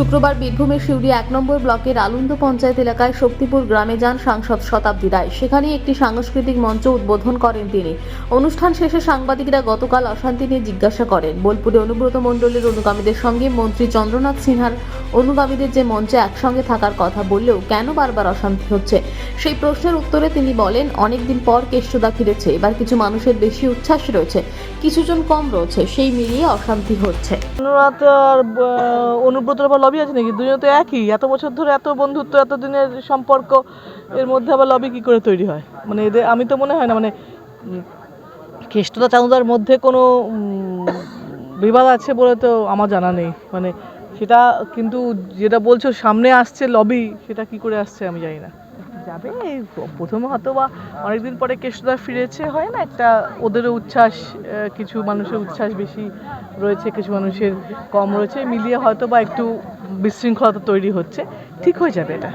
শুক্রবার বীরভূমের সিউড়ি ১ নম্বর ব্লকের আলন্দ পঞ্চায়েত এলাকায় শক্তিপুর গ্রামে যান সাংসদ শতাব্দী রায়। সেখানে একটি সাংস্কৃতিক মঞ্চ উদ্বোধন করেন তিনি। অনুষ্ঠান শেষে সাংবাদিকরা গতকাল অশান্তি নিয়ে জিজ্ঞাসা করেন। বোলপুরে অনুব্রত মণ্ডলের অনুগামীদের সঙ্গে মন্ত্রী চন্দ্রনাথ সিনহার অনুগামীদের যে মঞ্চে একসঙ্গে থাকার কথা বললেও কেন বারবার অশান্তি হচ্ছে, সেই প্রশ্নের উত্তরে তিনি বলেন, অনেকদিন পর কেষ্টদা ফিরেছে। এবার কিছু মানুষের বেশি উচ্ছ্বাস রয়েছে, কিছুজন কম রয়েছে, সেই মিলিয়ে অশান্তি হচ্ছে। অনুরাধ আর অনুব্রতর আবার লবি আছে নাকি? দুজনে তো একই, এত বছর ধরে এত বন্ধুত্ব, এত দিনের সম্পর্ক, এর মধ্যে আবার লবি কি করে তৈরি হয়? মানে এদের আমি তো মনে হয় না, মানে কেষ্টদা চাঁদার মধ্যে কোনো বিবাদ আছে বলে তো আমার জানা নেই। মানে সেটা কিন্তু যেটা বলছো সামনে আসছে লবি, সেটা কি করে আসছে আমি জানি না। যাবে প্রথমে হয়তো বা অনেকদিন পরে কেষ্টদা ফিরেছে, হয় না একটা ওদেরও উচ্ছ্বাস, কিছু মানুষের উচ্ছ্বাস বেশি রয়েছে, কিছু মানুষের কম রয়েছে, মিলিয়ে হয়তো বা একটু বিশৃঙ্খলতা তৈরি হচ্ছে। ঠিক হয়ে যাবে এটা।